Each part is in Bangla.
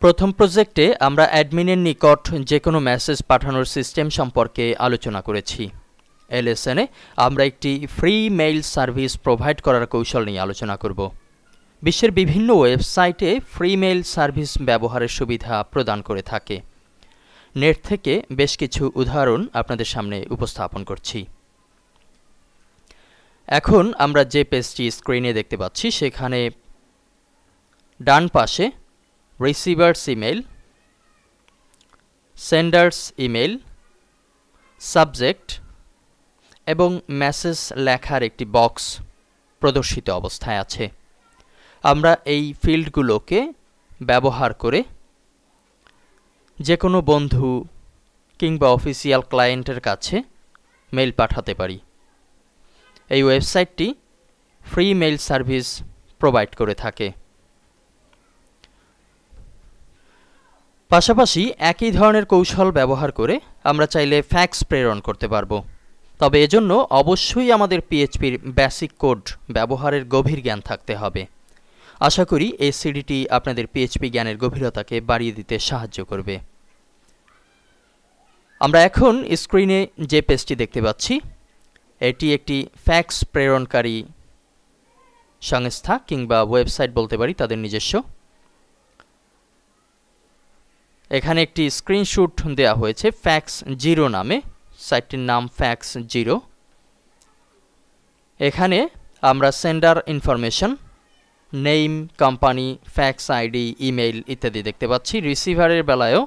প্রথম প্রজেক্টে আমরা অ্যাডমিনের নিকট যে কোনো মেসেজ পাঠানোর সিস্টেম সম্পর্কে আলোচনা করেছি। এই লেসনে আমরা একটি ফ্রি মেইল সার্ভিস প্রোভাইড করার কৌশল নিয়ে আলোচনা করব। বিশ্বের বিভিন্ন ওয়েবসাইটে ফ্রি মেইল সার্ভিস ব্যবহারের সুবিধা প্রদান করে থাকে। নেট থেকে বেশ কিছু উদাহরণ আপনাদের সামনে উপস্থাপন করছি। এখন আমরা যে পেজটি স্ক্রিনে দেখতে পাচ্ছি সেখানে ডান পাশে receivers email, senders email, subject এবং মেসেজ লেখার একটি বক্স প্রদর্শিত অবস্থায় আছে। আমরা এই ফিল্ডগুলোকে ব্যবহার করে যে কোনো বন্ধু কিংবা অফিসিয়াল ক্লায়েন্টের কাছে মেইল পাঠাতে পারি। এই ওয়েবসাইটটি ফ্রি মেইল সার্ভিস প্রোভাইড করে থাকে। পাশাপাশি একই ধরনের কৌশল ব্যবহার করে আমরা চাইলে ফ্যাক্স প্রেরণ করতে পারবো। তবে এজন্য অবশ্যই আমাদের পিএইচপির বেসিক কোড ব্যবহারের গভীর জ্ঞান থাকতে হবে। আশা করি এই সিডিটি আপনাদের পিএইচপি জ্ঞানের গভীরতাকে বাড়িয়ে দিতে সাহায্য করবে। আমরা এখন স্ক্রিনে যে পেজটি দেখতে পাচ্ছি এটি একটি ফ্যাক্স প্রেরণকারী সংস্থা কিংবা ওয়েবসাইট বলতে পারি, তাদের নিজস্ব। এখানে একটি স্ক্রিনশট দেওয়া হয়েছে ফ্যাক্স জিরো নামে, সাইটটির নাম ফ্যাক্স জিরো। এখানে আমরা sender information, name, company, fax ID, email ইত্যাদি দেখতে পাচ্ছি। রিসিভারের বেলায়ও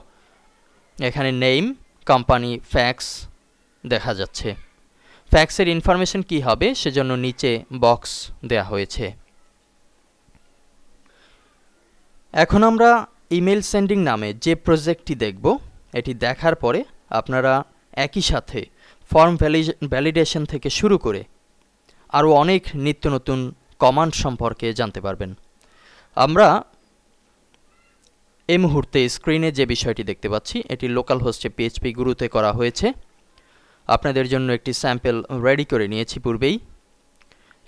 এখানে নেম, কোম্পানি, ফ্যাক্স দেখা যাচ্ছে। ফ্যাক্সের ইনফরমেশন কি হবে সেজন্য নিচে বক্স দেয়া হয়েছে। এখন আমরা ইমেল সেন্ডিং নামে যে প্রজেক্টটি দেখব, এটি দেখার পরে আপনারা একই সাথে ফর্ম ভ্যালিডেশন থেকে শুরু করে আরও অনেক নিত্য নতুন কমান্ড সম্পর্কে জানতে পারবেন। আমরা এই মুহূর্তে স্ক্রিনে যে বিষয়টি দেখতে পাচ্ছি এটি লোকাল হোস্টে পিএইচপি গুরুতে করা হয়েছে। আপনাদের জন্য একটি স্যাম্পল রেডি করে নিয়েছি পূর্বেই।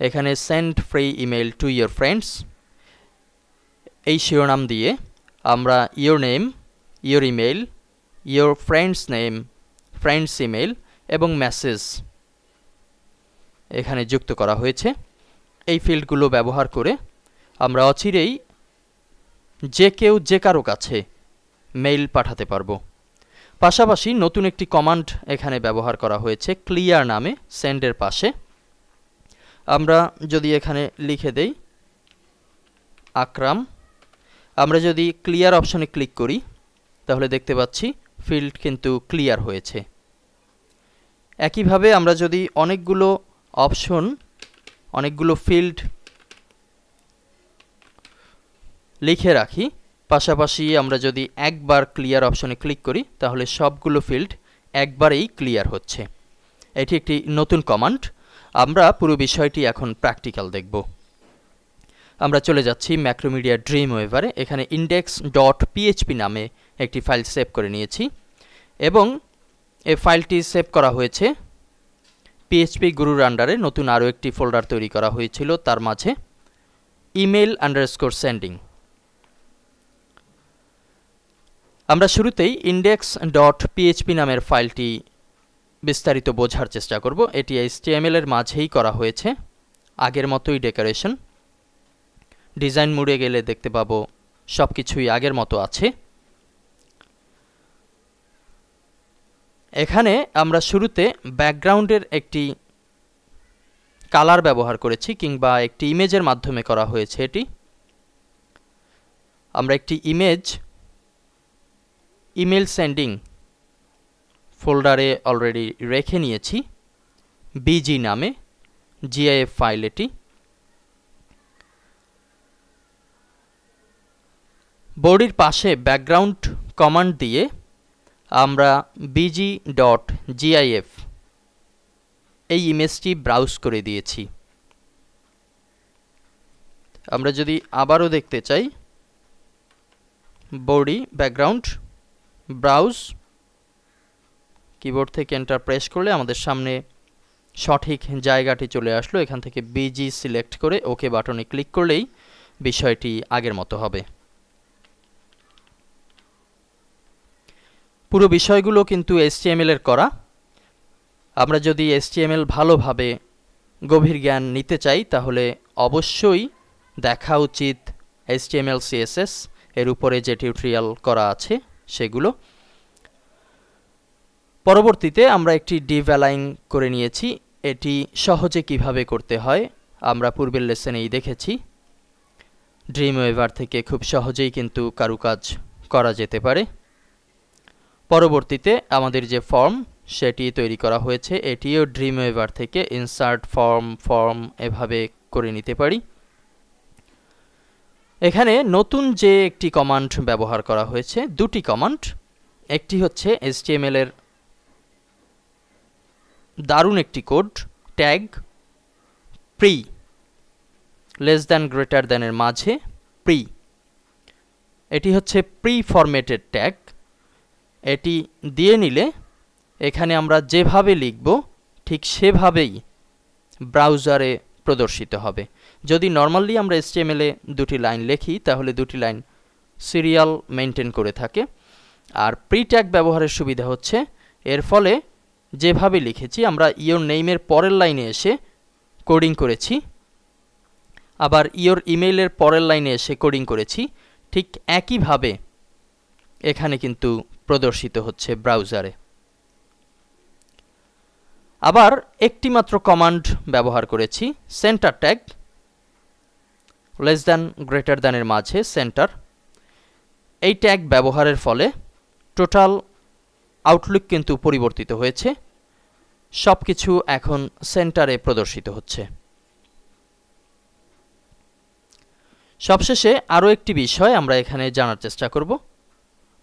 এখানে send free email to your friends এই শিরোনাম দিয়ে আমরা your name, your email, your friends name, friends email এবং মেসেজ এখানে যুক্ত করা হয়েছে। এই ফিল্ডগুলো ব্যবহার করে আমরা অচিরেই যে কেউ যে কারো কাছে মেইল পাঠাতে পারবো। পাশাপাশি নতুন একটি কমান্ড এখানে ব্যবহার করা হয়েছে ক্লিয়ার নামে, সেন্ডের পাশে। আমরা যদি এখানে লিখে দেই আকরাম, আমরা যদি ক্লিয়ার অপশনে ক্লিক করি তাহলে দেখতে পাচ্ছি ফিল্ড কিন্তু ক্লিয়ার হয়েছে। একইভাবে আমরা যদি অনেকগুলো অপশন, অনেকগুলো ফিল্ড লিখে রাখি, পাশাপাশি আমরা যদি একবার ক্লিয়ার অপশনে ক্লিক করি তাহলে সবগুলো ফিল্ড একবারেই ক্লিয়ার হচ্ছে। এটি একটি নতুন কমান্ড। আমরা পুরো বিষয়টি এখন প্র্যাকটিক্যাল দেখব। আমরা চলে যাচ্ছি ম্যাক্রোমিডিয়া ড্রিমওয়েভারে। এখানে index.php নামে একটি ফাইল সেভ করে নিয়েছি এবং এই ফাইলটি সেভ করা হয়েছে পিএইচপি গুরুর আন্ডারে। নতুন আরও একটি ফোল্ডার তৈরি করা হয়েছিল, তার মাঝে ইমেল আন্ডারস্কোর সেন্ডিং। আমরা শুরুতেই index.php নামের ফাইলটি বিস্তারিত বোঝার চেষ্টা করব। এটি HTML এর মাঝেই করা হয়েছে, আগের মতোই ডেকোরেশন। ডিজাইন মোডে গেলে দেখতে পাবো সব কিছুই আগের মতো আছে। এখানে আমরা শুরুতে ব্যাকগ্রাউন্ডের একটি কালার ব্যবহার করেছি কিংবা একটি ইমেজের মাধ্যমে করা হয়েছে। এটি আমরা একটি ইমেজ ইমেল সেন্ডিং ফোল্ডারে অলরেডি রেখে নিয়েছি বিজি নামে, জিআইএফ ফাইল এটি। বডির পাশে ব্যাকগ্রাউন্ড কমান্ড দিয়ে আমরা bg.gif এই ইমেজটি ব্রাউজ করে দিয়েছি। আমরা যদি আবারও দেখতে চাই বডি, ব্যাকগ্রাউন্ড, ব্রাউজ, কিবোর্ড থেকে এন্টার প্রেস করলে আমাদের সামনে সঠিক জায়গাটি চলে আসলো। এখান থেকে বিজি সিলেক্ট করে ওকে বাটনে ক্লিক করলেই বিষয়টি আগের মতো হবে। পুরো বিষয়গুলো কিন্তু HTML এর করা। আমরা যদি HTML ভালোভাবে গভীর জ্ঞান নিতে চাই তাহলে অবশ্যই দেখা উচিত HTML CSS এর উপরে যে টিউটোরিয়াল করা আছে সেগুলো। পরবর্তীতে আমরা একটি div align করে নিয়েছি। এটি সহজে কিভাবে করতে হয় আমরা পূর্বের লেসনেই দেখেছি। Dreamweaver থেকে খুব সহজেই কিন্তু কারুকাজ করা যেতে পারে। পরবর্তীতে আমাদের যে ফর্ম সেটি তৈরি করা হয়েছে, এটিও Dreamweaver থেকে ইনসার্ট ফর্ম এভাবে করে নিতে পারি। এখানে নতুন যে একটি কমান্ড ব্যবহার করা হয়েছে, দুটি কমান্ড। একটি হচ্ছে HTML এর দারুণ একটি code, tag pre less than greater than এর মাঝে প্রি। এটি হচ্ছে প্রি ফরম্যাটেড ট্যাগ। এটি দিয়ে নিলে এখানে আমরা যেভাবে লিখব ঠিক সেভাবেই ব্রাউজারে প্রদর্শিত হবে। যদি নরমালি আমরা HTML এ দুটি লাইন লিখি তাহলে দুটি লাইন সিরিয়াল মেইনটেইন করে থাকে। আর প্রি ট্যাগ ব্যবহারের সুবিধা হচ্ছে এর ফলে যেভাবে লিখেছি আমরা ইওর নেইমের পরের লাইনে এসে কোডিং করেছি, আবার ইওর ইমেইলের পরের লাইনে এসে কোডিং করেছি, ঠিক একইভাবে এখানে কিন্তু প্রদর্শিত হচ্ছে ব্রাউজারে। আবার একটি মাত্র কমান্ড ব্যবহার করেছি, centre tag less than greater than এর মাঝে সেন্টার। এই ট্যাগ ব্যবহারের ফলে টোটাল আউটলুক কিন্তু পরিবর্তিত হয়েছে, সবকিছু এখন সেন্টারে প্রদর্শিত হচ্ছে। সবশেষে আরও একটি বিষয় আমরা এখানে জানার চেষ্টা করব।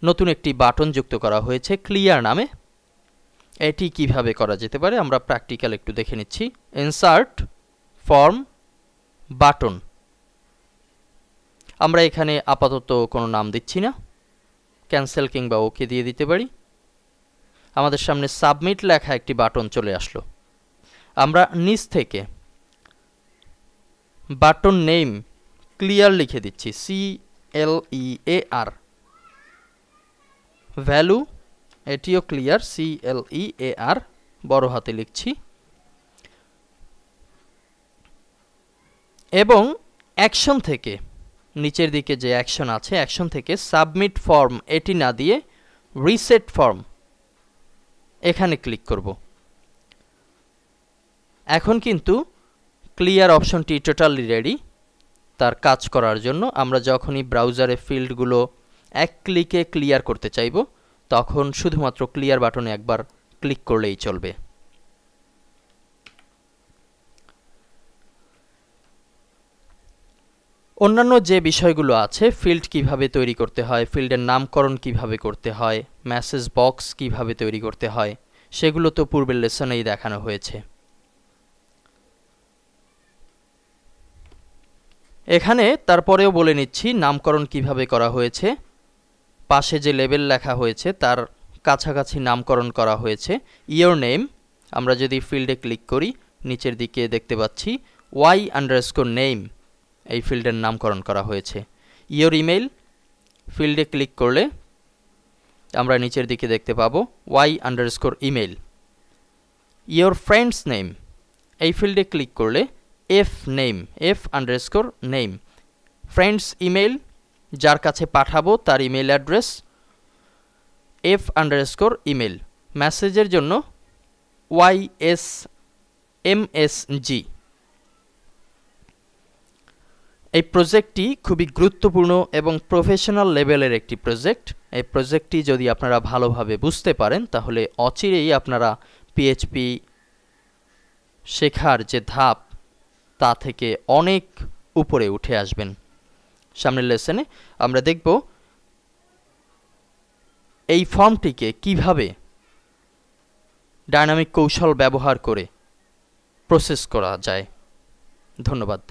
নতুন একটি বাটন যুক্ত করা হয়েছে ক্লিয়ার নামে। এটি কিভাবে করা যেতে পারে আমরা প্র্যাকটিক্যাল একটু দেখে নিচ্ছি। ইনসার্ট ফর্ম বাটন, আমরা এখানে আপাতত কোনো নাম দিচ্ছি না, ক্যান্সেল কিংবা ওকে দিয়ে দিতে পারি। আমাদের সামনে সাবমিট লেখা একটি বাটন চলে আসলো। আমরা নিচ থেকে বাটন নেম ক্লিয়ার লিখে দিচ্ছি, CLEAR। ভ্যালু এটিও ক্লিয়ার, CLEAR বড় হাতে লিখছি। এবং অ্যাকশন থেকে নিচের দিকে যে অ্যাকশন আছে, অ্যাকশন থেকে সাবমিট ফর্ম এটি না দিয়ে রিসেট ফর্ম এখানে ক্লিক করব। এখন কিন্তু ক্লিয়ার অপশনটি টোটালি রেডি তার কাজ করার জন্য। আমরা যখনই ব্রাউজারে ফিল্ডগুলো এক ক্লিকে ক্লিয়ার করতে চাইব তখন শুধুমাত্র ক্লিয়ার বাটনে একবার ক্লিক করলেই চলবে। অন্যান্য যে বিষয়গুলো আছে, ফিল্ড কিভাবে তৈরি করতে হয়, ফিল্ডের নামকরণ কিভাবে করতে হয়, মেসেজ বক্স কিভাবে তৈরি করতে হয়, সেগুলো তো পূর্বের লেসনেই দেখানো হয়েছে। এখানে তারপরেও বলে নিচ্ছি নামকরণ কিভাবে করা হয়েছে। পাশে যে লেবেল লেখা হয়েছে তার কাছাকাছি নামকরণ করা হয়েছে ইওর নেম। আমরা যদি ফিল্ডে ক্লিক করি নিচের দিকে দেখতে পাচ্ছি y_name এই ফিল্ডের নামকরণ করা হয়েছে। ইওর ইমেইল ফিল্ডে ক্লিক করলে আমরা নিচের দিকে দেখতে পাবো y_email। ইওর ফ্রেন্ডস নেম এই ফিল্ডে ক্লিক করলে f_name। ফ্রেন্ডস ইমেইল যার কাছে পাঠাবো তার ইমেইল অ্যাড্রেস f_email। মেসেজের জন্য ysmsg। এই প্রজেক্টটি খুবই গুরুত্বপূর্ণ এবং প্রফেশনাল লেভেলের একটি প্রজেক্ট। এই প্রজেক্টটি যদি আপনারা ভালোভাবে বুঝতে পারেন তাহলে অচিরেই আপনারা PHP শেখার যে ধাপ তা থেকে অনেক উপরে উঠে আসবেন। সামনের লেসনে আমরা দেখব এই ফর্মটিকে কিভাবে ডাইনামিক কৌশল ব্যবহার করে প্রসেস করা যায়। ধন্যবাদ।